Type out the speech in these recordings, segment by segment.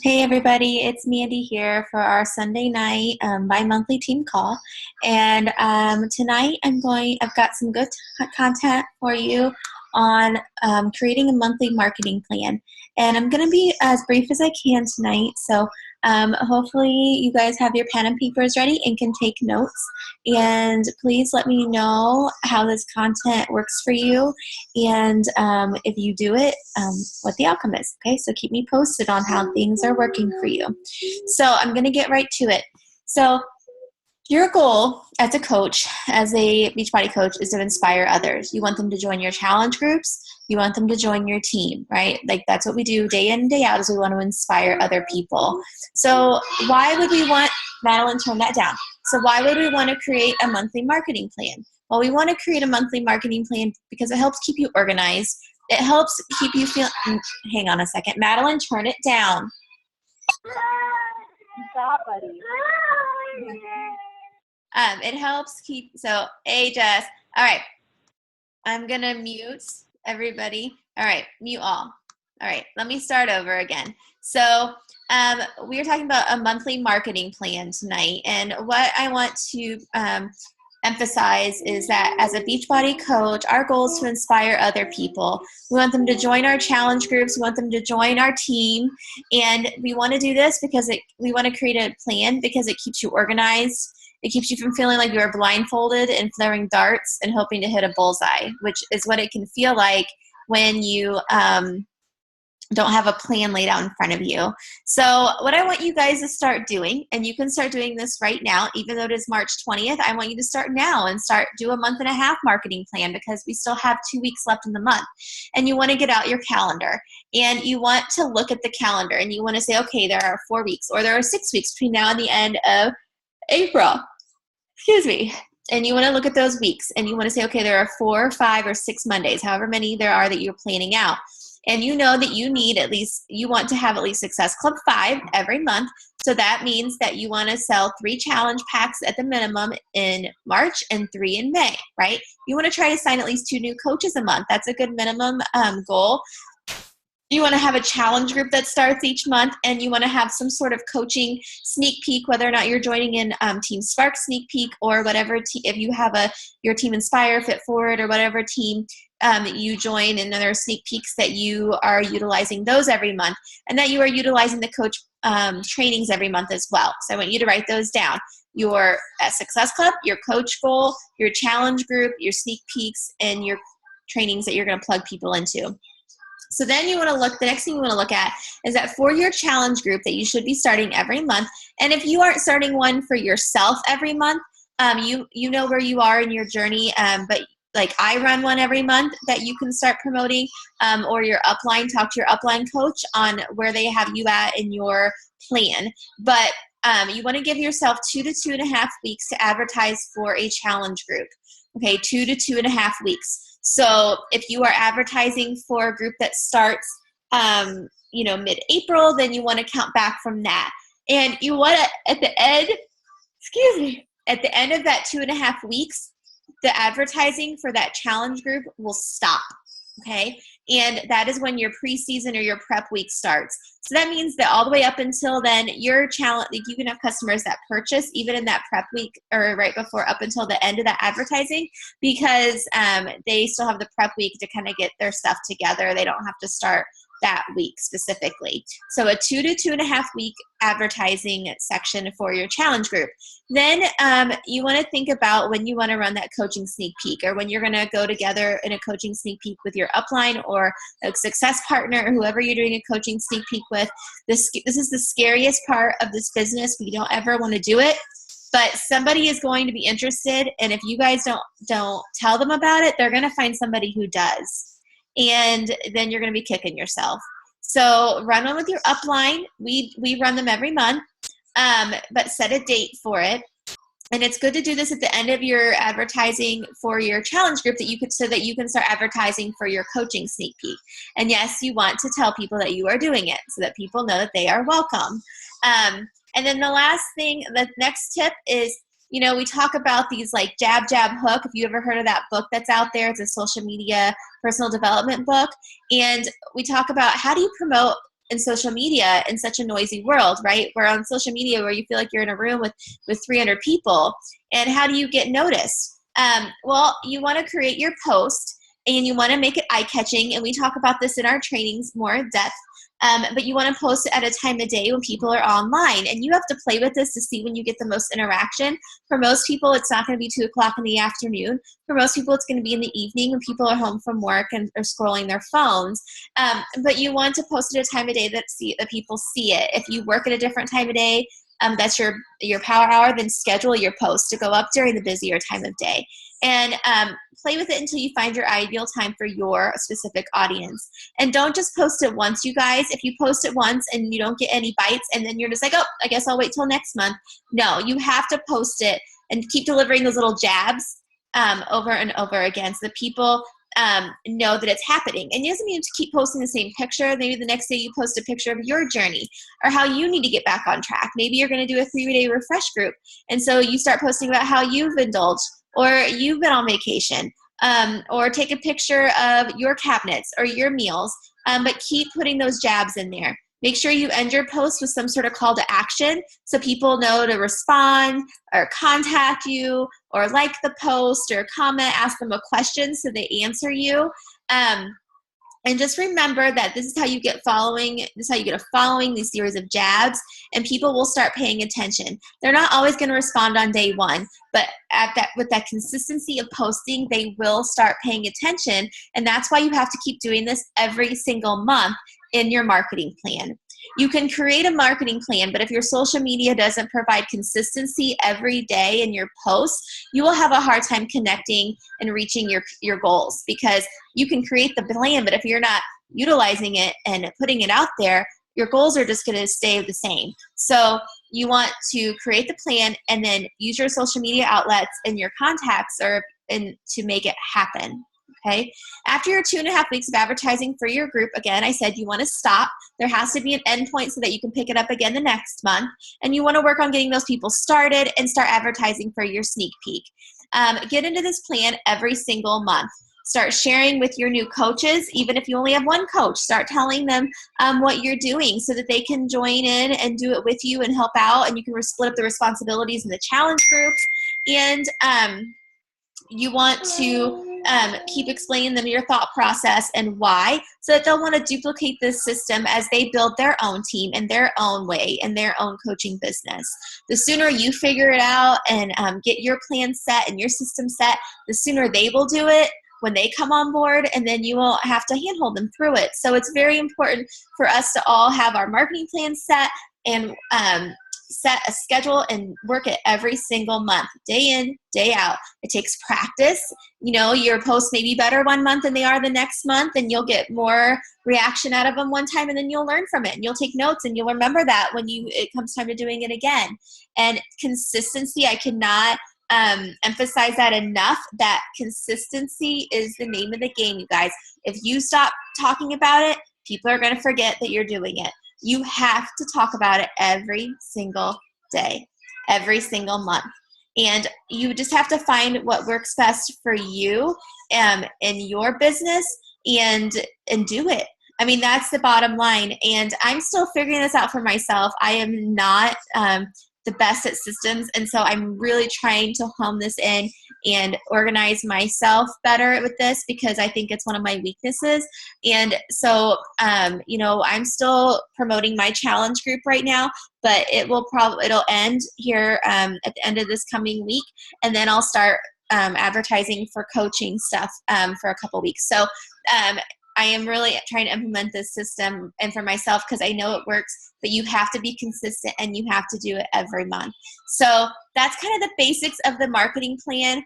Hey everybody, it's Mandy here for our Sunday night bi-monthly team call. And tonight I've got some good content for you on creating a monthly marketing plan. And I'm going to be as brief as I can tonight. So hopefully you guys have your pen and papers ready and can take notes. And please let me know how this content works for you and if you do it, what the outcome is. Okay, so keep me posted on how things are working for you. So I'm going to get right to it. So your goal as a coach, as a Beachbody coach, is to inspire others. You want them to join your challenge groups. You want them to join your team, right? Like that's what we do day in and day out, is we want to inspire other people. So why would we want, Madeline, turn that down. So why would we want to create a monthly marketing plan? Well, we want to create a monthly marketing plan because it helps keep you organized. It helps keep you feel, hang on a second. Madeline, turn it down. Stop, buddy. It helps keep, so, hey, Jess. All right. I'm going to mute everybody. All right, mute all. All right, let me start over again. So we are talking about a monthly marketing plan tonight. And what I want to emphasize is that as a Beachbody coach, our goal is to inspire other people. We want them to join our challenge groups. We want them to join our team. And we want to do this because we want to create a plan because it keeps you organized. It keeps you from feeling like you're blindfolded and throwing darts and hoping to hit a bullseye, which is what it can feel like when you don't have a plan laid out in front of you. So what I want you guys to start doing, and you can start doing this right now, even though it is March 20th, I want you to start now and do a month and a half marketing plan because we still have 2 weeks left in the month. And you want to get out your calendar and you want to look at the calendar and you want to say, okay, there are 4 weeks or there are 6 weeks between now and the end of April. Excuse me. And you want to look at those weeks and you want to say, okay, there are 4, 5, or 6 Mondays, however many there are that you're planning out. And you know that you want to have at least Success Club 5 every month. So that means that you want to sell 3 challenge packs at the minimum in March and 3 in May, right? You want to try to sign at least 2 new coaches a month. That's a good minimum goal. You want to have a challenge group that starts each month, and you want to have some sort of coaching sneak peek, whether or not you're joining in Team Spark sneak peek or whatever. If you have your Team Inspire, Fit Forward, or whatever team you join, and there are sneak peeks that you are utilizing those every month, and that you are utilizing the coach trainings every month as well. So I want you to write those down. Your Success Club, your coach goal, your challenge group, your sneak peeks, and your trainings that you're going to plug people into. So then the next thing you want to look at is that for your challenge group that you should be starting every month. And if you aren't starting one for yourself every month, you know where you are in your journey, but like I run one every month that you can start promoting, or your upline, talk to your upline coach on where they have you at in your plan. But you want to give yourself 2 to 2.5 weeks to advertise for a challenge group. Okay, 2 to 2.5 weeks. So if you are advertising for a group that starts, mid-April, then you want to count back from that. And you want to, at the end of that 2.5 weeks, the advertising for that challenge group will stop. Okay. And that is when your preseason or your prep week starts. So that means that all the way up until then, your challenge, like you can have customers that purchase even in that prep week or right before up until the end of that advertising, because they still have the prep week to kind of get their stuff together. They don't have to start that week specifically. So a 2 to 2.5 week advertising section for your challenge group. Then you want to think about when you want to run that coaching sneak peek, or when you're going to go together in a coaching sneak peek with your upline or a success partner or whoever you're doing a coaching sneak peek with. This is the scariest part of this business. We don't ever want to do it, but somebody is going to be interested, and if you guys don't tell them about it, they're going to find somebody who does. And then you're going to be kicking yourself. So run one with your upline. We run them every month, but set a date for it. And it's good to do this at the end of your advertising for your challenge group so that you can start advertising for your coaching sneak peek. And yes, you want to tell people that you are doing it so that people know that they are welcome. And then the next tip is, we talk about these like jab, jab, hook. If you ever heard of that book that's out there, it's a social media personal development book. And we talk about how do you promote in social media in such a noisy world, right? We're on social media where you feel like you're in a room with 300 people. And how do you get noticed? Well, you want to create your post and you want to make it eye-catching. And we talk about this in our trainings more in depth. But you want to post it at a time of day when people are online. And you have to play with this to see when you get the most interaction. For most people, it's not going to be 2 o'clock in the afternoon. For most people, it's going to be in the evening when people are home from work and are scrolling their phones. But you want to post it at a time of day that people see it. If you work at a different time of day, that's your power hour, then schedule your post to go up during the busier time of day. And play with it until you find your ideal time for your specific audience. And don't just post it once, you guys. If you post it once and you don't get any bites and then you're just like, oh, I guess I'll wait till next month. No, you have to post it and keep delivering those little jabs over and over again so that people know that it's happening. And it doesn't mean to keep posting the same picture. Maybe the next day you post a picture of your journey or how you need to get back on track. Maybe you're going to do a 3-day refresh group. And so you start posting about how you've indulged or you've been on vacation, or take a picture of your cabinets or your meals, but keep putting those jabs in there. Make sure you end your post with some sort of call to action so people know to respond or contact you or like the post or comment, ask them a question so they answer you. And just remember that this is how you get following. This is how you get a following, these series of jabs, and people will start paying attention. They're not always going to respond on day one, but with that consistency of posting, they will start paying attention. And that's why you have to keep doing this every single month in your marketing plan. You can create a marketing plan, but if your social media doesn't provide consistency every day in your posts, you will have a hard time connecting and reaching your goals, because you can create the plan, but if you're not utilizing it and putting it out there, your goals are just going to stay the same. So you want to create the plan and then use your social media outlets and your contacts to make it happen. Okay. After your 2.5 weeks of advertising for your group, again, I said you want to stop. There has to be an endpoint so that you can pick it up again the next month. And you want to work on getting those people started and start advertising for your sneak peek. Get into this plan every single month. Start sharing with your new coaches. Even if you only have one coach, start telling them what you're doing so that they can join in and do it with you and help out. And you can split up the responsibilities in the challenge groups. And you want to keep explaining them your thought process and why, so that they'll want to duplicate this system as they build their own team in their own way in their own coaching business. The sooner you figure it out and get your plan set and your system set, the sooner they will do it when they come on board, and then you won't have to handhold them through it. So it's very important for us to all have our marketing plan set and set a schedule and work it every single month, day in, day out. It takes practice. You know, your posts may be better one month than they are the next month, and you'll get more reaction out of them one time, and then you'll learn from it and you'll take notes and you'll remember that when it comes time to doing it again. And consistency, I cannot emphasize that enough, that consistency is the name of the game, you guys. If you stop talking about it, people are going to forget that you're doing it. You have to talk about it every single day, every single month. And you just have to find what works best for you in your business and do it. I mean, that's the bottom line. And I'm still figuring this out for myself. I am not the best at systems. And so I'm really trying to hone this in and organize myself better with this, because I think it's one of my weaknesses. And so, you know, I'm still promoting my challenge group right now, but it'll end here at the end of this coming week. And then I'll start advertising for coaching stuff for a couple weeks. So, I am really trying to implement this system and for myself, because I know it works, but you have to be consistent and you have to do it every month. So that's kind of the basics of the marketing plan.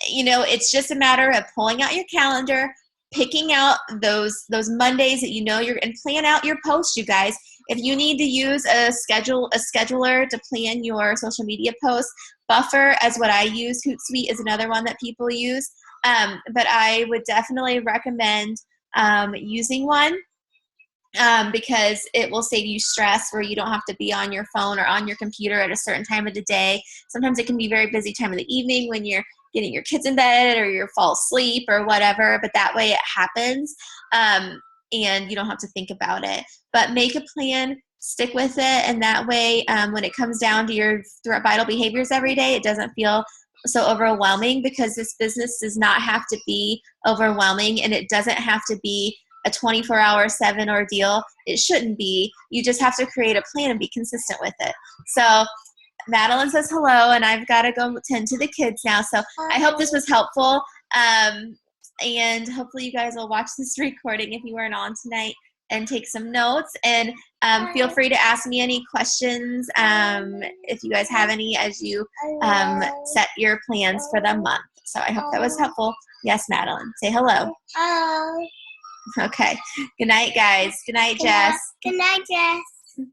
You know, it's just a matter of pulling out your calendar, picking out those Mondays that you know and plan out your posts, you guys. If you need to use a scheduler to plan your social media posts, Buffer, as what I use, Hootsuite is another one that people use. But I would definitely recommend using one because it will save you stress where you don't have to be on your phone or on your computer at a certain time of the day. Sometimes it can be a very busy time of the evening when you're getting your kids in bed or you fall asleep or whatever, but that way it happens. and you don't have to think about it. But make a plan, stick with it, and that way when it comes down to your vital behaviors every day, it doesn't feel so overwhelming, because this business does not have to be overwhelming, and it doesn't have to be a 24-hour 7 ordeal. It shouldn't be. You just have to create a plan and be consistent with it. So Madeline says hello, and I've got to go tend to the kids now. So I hope this was helpful. And hopefully you guys will watch this recording if you weren't on tonight and take some notes. And feel free to ask me any questions if you guys have any as you set your plans for the month. So I hope that was helpful. Yes, Madeline. Say hello. Hello. Okay. Good night, guys. Good night, Jess. Good night, Jess.